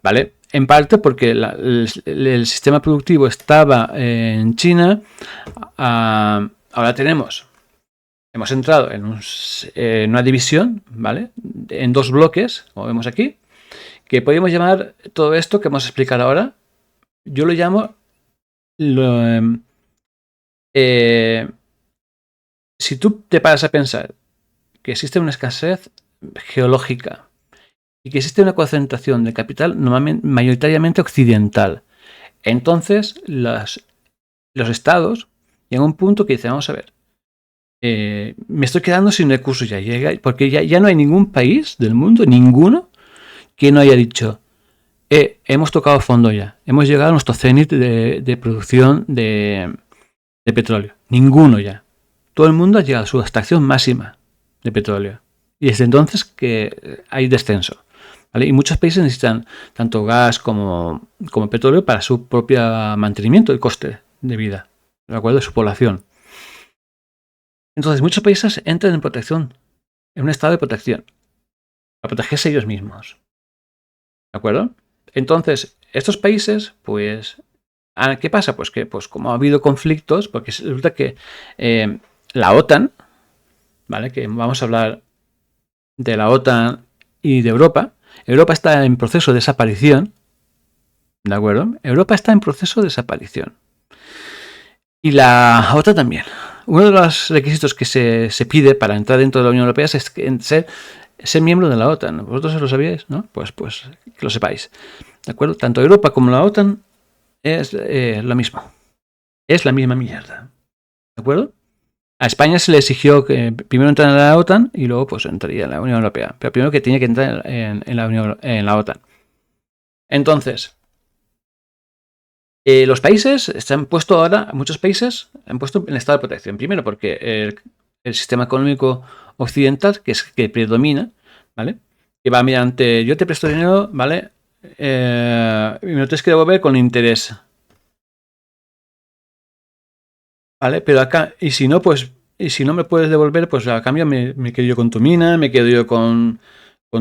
¿Vale? En parte porque el sistema productivo estaba en China. Ahora hemos entrado en una división, ¿vale? En dos bloques, como vemos aquí, que podemos llamar todo esto que hemos explicado ahora. Yo lo llamo si tú te paras a pensar que existe una escasez geológica y que existe una concentración de capital mayoritariamente occidental, entonces los estados llegan a un punto que dicen, vamos a ver, me estoy quedando sin recursos ya, porque ya no hay ningún país del mundo, ninguno, que no haya dicho, hemos tocado fondo ya, hemos llegado a nuestro cenit de producción de petróleo. Ninguno ya. Todo el mundo ha llegado a su extracción máxima de petróleo. Y desde entonces que hay descenso. ¿Vale? Y muchos países necesitan tanto gas como petróleo para su propio mantenimiento y coste de vida, de acuerdo, de su población. Entonces muchos países entran en protección, en un estado de protección, para protegerse ellos mismos. ¿De acuerdo? Entonces, estos países, pues, ¿qué pasa? Pues que, como ha habido conflictos, porque resulta que la OTAN, ¿vale? Que vamos a hablar de la OTAN y de Europa. Europa está en proceso de desaparición, ¿de acuerdo? Europa está en proceso de desaparición. Y la OTAN también. Uno de los requisitos que se pide para entrar dentro de la Unión Europea es ser miembro de la OTAN. ¿Vosotros lo sabíais? ¿No? Pues que lo sepáis. ¿De acuerdo? Tanto Europa como la OTAN es lo mismo. Es la misma mierda. ¿De acuerdo? A España se le exigió que primero entrar en la OTAN y luego pues entraría en la Unión Europea. Pero primero que tenía que entrar en la OTAN. Entonces, los países muchos países han puesto en estado de protección. Primero porque el sistema económico occidental, que es que predomina, ¿vale? Que va mediante, yo te presto dinero, ¿vale? Y me lo tienes que devolver con interés. ¿Vale? Pero acá, y si no me puedes devolver, pues a cambio me quedo yo con tu mina, me quedo yo con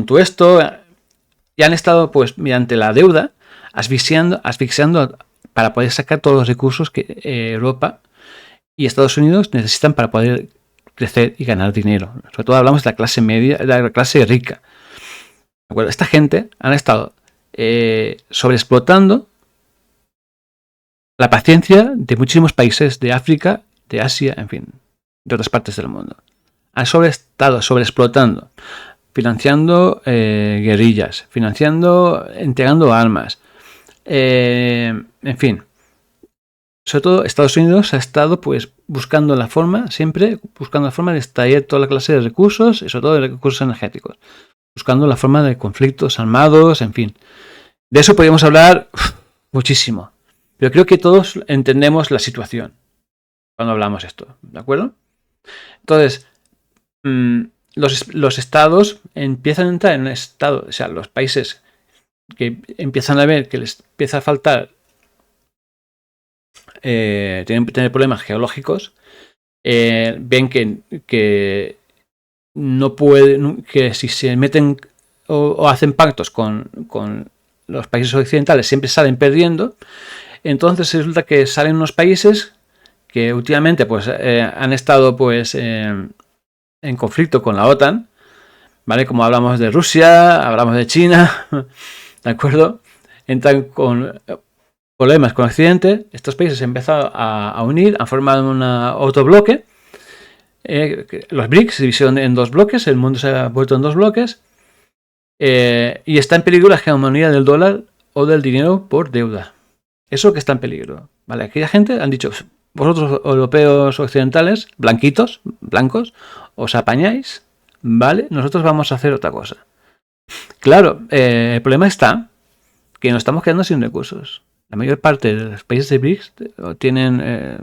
tu esto. Y han estado, pues, mediante la deuda, asfixiando para poder sacar todos los recursos que Europa y Estados Unidos necesitan para poder crecer y ganar dinero. Sobre todo hablamos de la clase media, de la clase rica. ¿De acuerdo? Esta gente han estado sobreexplotando la paciencia de muchísimos países de África, de Asia, en fin, de otras partes del mundo. Han estado sobreexplotando, financiando guerrillas, entregando armas, en fin. Sobre todo Estados Unidos ha estado pues buscando la forma de extraer toda la clase de recursos, y sobre todo de recursos energéticos, buscando la forma de conflictos armados, en fin. De eso podríamos hablar muchísimo, pero creo que todos entendemos la situación cuando hablamos esto, ¿de acuerdo? Entonces, los estados empiezan a entrar en un estado, o sea, los países que empiezan a ver que les empieza a faltar, tienen que tener problemas geológicos, ven que no pueden, que si se meten o hacen pactos con los países occidentales siempre salen perdiendo. Entonces resulta que salen unos países que últimamente pues han estado pues en conflicto con la OTAN, ¿vale? Como hablamos de Rusia, hablamos de China, ¿de acuerdo? Entran con problemas con Occidente. Estos países se han empezado a unir, han formado otro bloque. Los BRICS se dividieron en 2 bloques, el mundo se ha vuelto en 2 bloques, y está en peligro la hegemonía del dólar o del dinero por deuda. Eso que está en peligro, ¿vale? Aquella gente han dicho, vosotros europeos occidentales, blancos, os apañáis, ¿vale? Nosotros vamos a hacer otra cosa. Claro, el problema está que nos estamos quedando sin recursos. La mayor parte de los países de BRICS tienen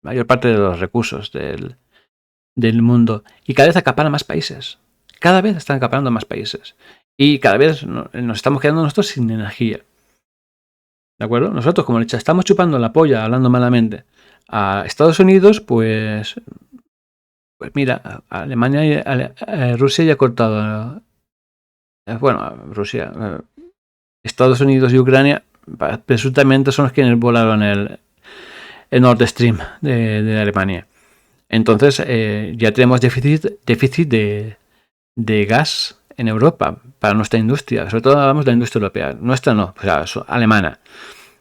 mayor parte de los recursos del mundo y cada vez acaparan más países. Cada vez están acaparando más países. Y cada vez nos estamos quedando nosotros sin energía. ¿De acuerdo? Nosotros, como le estamos chupando la polla, hablando malamente, a Estados Unidos, pues mira, Alemania y Rusia ya ha cortado. Rusia, Estados Unidos y Ucrania presuntamente son los quienes volaron el Nord Stream de Alemania. Entonces ya tenemos déficit de gas en Europa para nuestra industria. Sobre todo hablamos de la industria europea. Nuestra no, o sea, alemana.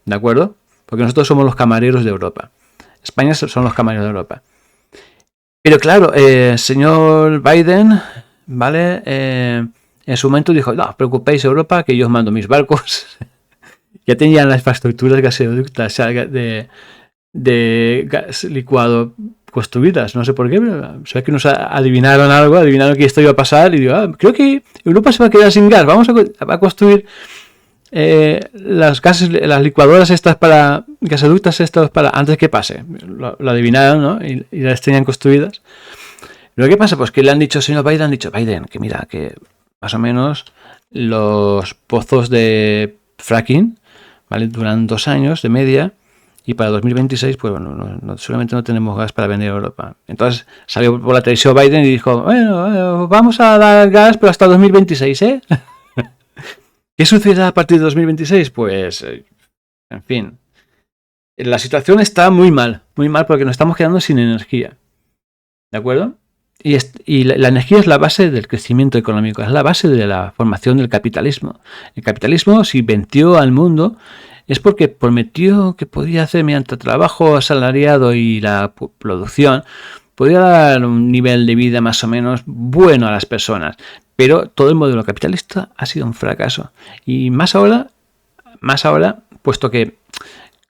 ¿De acuerdo? Porque nosotros somos los camareros de Europa. España son los camareros de Europa. Pero claro, señor Biden, ¿vale? En su momento dijo, no os preocupéis Europa, que yo os mando mis barcos. Ya tenían las infraestructuras gasoductas de gas licuado construidas, no sé por qué, pero se ve que nos adivinaron que esto iba a pasar y digo, creo que Europa se va a quedar sin gas, vamos a construir las licuadoras estas para gasoductas estas para antes que pase. Lo adivinaron, ¿no? Y las tenían construidas. Pero ¿qué pasa? Pues que le han dicho, señor Biden, que mira, que más o menos los pozos de fracking, ¿vale? Duran 2 años de media. Y para 2026, pues bueno, seguramente no tenemos gas para vender a Europa. Entonces salió por la televisión Biden y dijo, bueno, vamos a dar gas, pero hasta 2026, ¿eh? ¿Qué sucederá a partir de 2026? Pues, en fin, la situación está muy mal porque nos estamos quedando sin energía. ¿De acuerdo? Y la energía es la base del crecimiento económico, es la base de la formación del capitalismo. El capitalismo, si venció al mundo, es porque prometió que podía hacer mediante trabajo asalariado y la producción, podía dar un nivel de vida más o menos bueno a las personas. Pero todo el modelo capitalista ha sido un fracaso. Y más ahora, puesto que,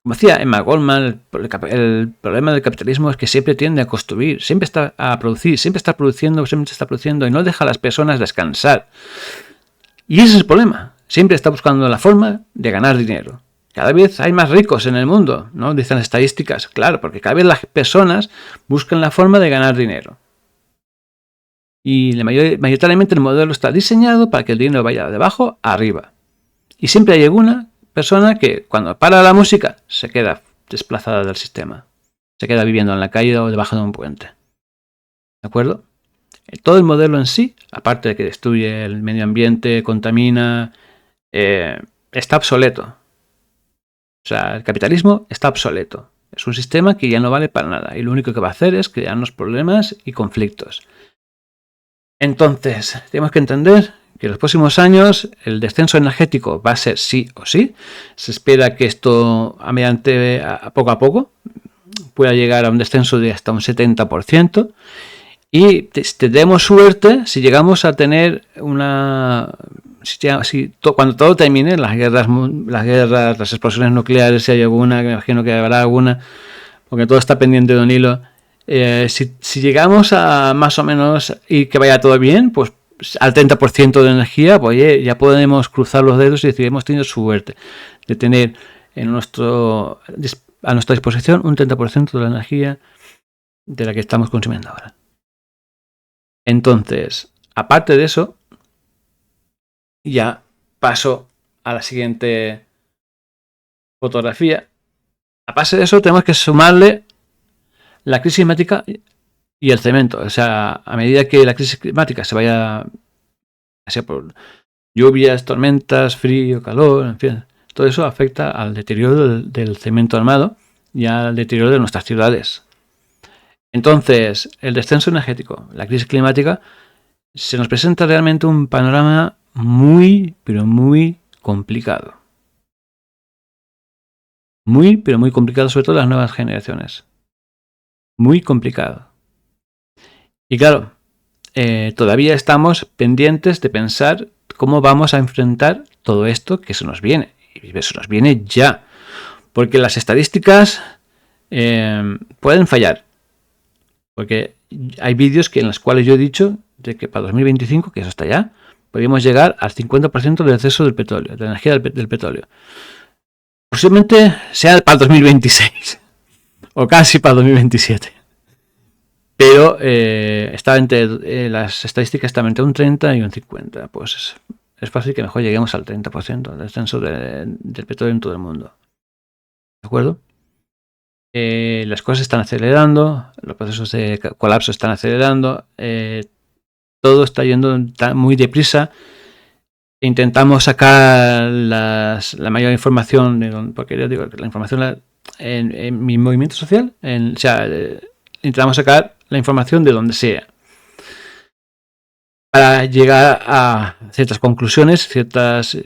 como decía Emma Goldman, el problema del capitalismo es que siempre tiende a construir, siempre está a producir, siempre está produciendo y no deja a las personas descansar. Y ese es el problema. Siempre está buscando la forma de ganar dinero. Cada vez hay más ricos en el mundo, ¿no? Dicen las estadísticas. Claro, porque cada vez las personas buscan la forma de ganar dinero. Y mayoritariamente el modelo está diseñado para que el dinero vaya de abajo a arriba. Y siempre hay alguna persona que cuando para la música se queda desplazada del sistema. Se queda viviendo en la calle o debajo de un puente. ¿De acuerdo? Todo el modelo en sí, aparte de que destruye el medio ambiente, contamina, está obsoleto. O sea, el capitalismo está obsoleto. Es un sistema que ya no vale para nada. Y lo único que va a hacer es crearnos problemas y conflictos. Entonces, tenemos que entender que en los próximos años el descenso energético va a ser sí o sí. Se espera que esto, a poco a poco, pueda llegar a un descenso de hasta un 70%. Y tendremos suerte si llegamos a tener cuando todo termine, las guerras, las explosiones nucleares, si hay alguna, que me imagino que habrá alguna, porque todo está pendiente de un hilo. Si llegamos a más o menos y que vaya todo bien, pues al 30% de energía, pues ya podemos cruzar los dedos y decir, hemos tenido suerte de tener a nuestra disposición un 30% de la energía de la que estamos consumiendo ahora. Entonces, aparte de eso, ya paso a la siguiente fotografía. Aparte de eso, tenemos que sumarle la crisis climática y el cemento. O sea, a medida que la crisis climática se vaya, sea por lluvias, tormentas, frío, calor, en fin, todo eso afecta al deterioro del cemento armado y al deterioro de nuestras ciudades. Entonces, el descenso energético, la crisis climática, se nos presenta realmente un panorama muy, pero muy complicado. Muy, pero muy complicado, sobre todo las nuevas generaciones. Muy complicado. Y claro, todavía estamos pendientes de pensar cómo vamos a enfrentar todo esto que se nos viene. Y se nos viene ya. Porque las estadísticas pueden fallar. Porque hay vídeos en los cuales yo he dicho de que para 2025, que eso está ya, podríamos llegar al 50% del exceso del petróleo, de la energía del petróleo. Posiblemente sea para 2026 o casi para 2027. Pero las estadísticas están entre un 30 y un 50. Pues es fácil que mejor lleguemos al 30% del descenso del petróleo en todo el mundo. ¿De acuerdo? Las cosas están acelerando, los procesos de colapso están acelerando, todo está yendo muy deprisa. Intentamos sacar la mayor información, porque yo digo que la información en mi movimiento social, intentamos sacar la información de donde sea para llegar a ciertas conclusiones, ciertas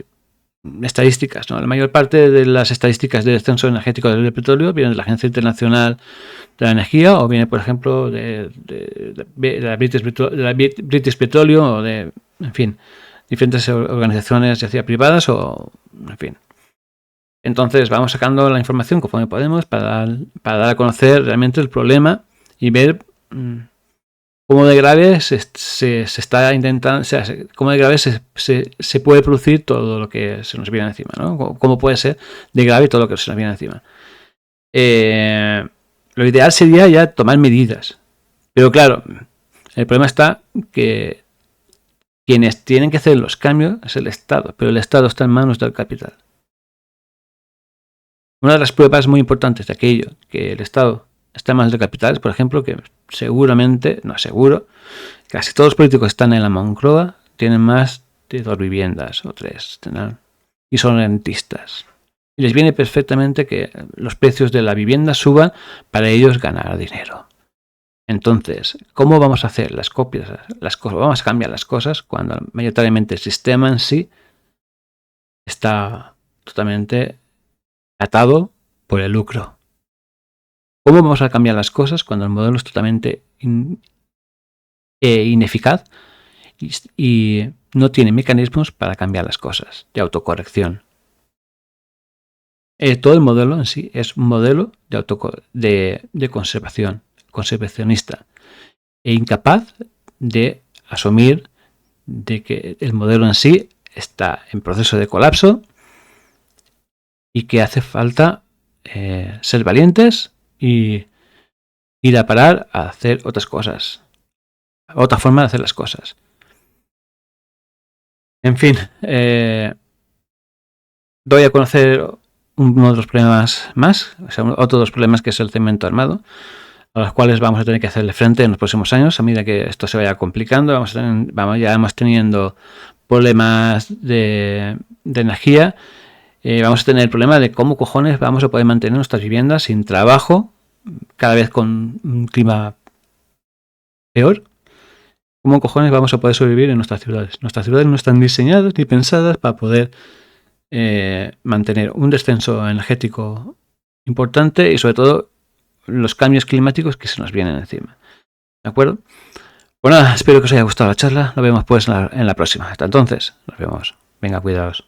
estadísticas, ¿no? La mayor parte de las estadísticas de descenso energético del petróleo vienen de la Agencia Internacional de la Energía o viene, por ejemplo, de la British Petroleum o de, en fin, diferentes organizaciones, ya sea privadas o, en fin. Entonces vamos sacando la información conforme podemos para dar a conocer realmente el problema y ver cómo de grave se está intentando, o sea, cómo de grave se puede producir todo lo que se nos viene encima, ¿no? Cómo puede ser de grave todo lo que se nos viene encima. Lo ideal sería ya tomar medidas. Pero claro, el problema está que quienes tienen que hacer los cambios es el Estado, pero el Estado está en manos del capital. Una de las pruebas muy importantes de aquello, que el Estado está en manos del capital, es, por ejemplo, que seguramente, no seguro, casi todos los políticos que están en la Moncloa tienen más de 2 viviendas o 3, ¿no? Y son rentistas. Y les viene perfectamente que los precios de la vivienda suban para ellos ganar dinero. Entonces, ¿cómo vamos a hacer las cosas? Vamos a cambiar las cosas cuando mayoritariamente el sistema en sí está totalmente atado por el lucro. ¿Cómo vamos a cambiar las cosas cuando el modelo es totalmente ineficaz y no tiene mecanismos para cambiar las cosas de autocorrección? Todo el modelo en sí es un modelo de conservación, conservacionista e incapaz de asumir de que el modelo en sí está en proceso de colapso y que hace falta ser valientes y ir a parar a hacer otras cosas, otra forma de hacer las cosas. En fin, doy a conocer uno de los problemas más, o sea, otro de los problemas, que es el cemento armado, a los cuales vamos a tener que hacerle frente en los próximos años a medida que esto se vaya complicando. Ya vamos teniendo problemas de energía. Vamos a tener el problema de cómo cojones vamos a poder mantener nuestras viviendas sin trabajo, cada vez con un clima peor. ¿Cómo cojones vamos a poder sobrevivir en nuestras ciudades? Nuestras ciudades no están diseñadas ni pensadas para poder mantener un descenso energético importante y sobre todo los cambios climáticos que se nos vienen encima. ¿De acuerdo? Bueno, espero que os haya gustado la charla. Nos vemos pues en la próxima. Hasta entonces, nos vemos. Venga, cuidaos.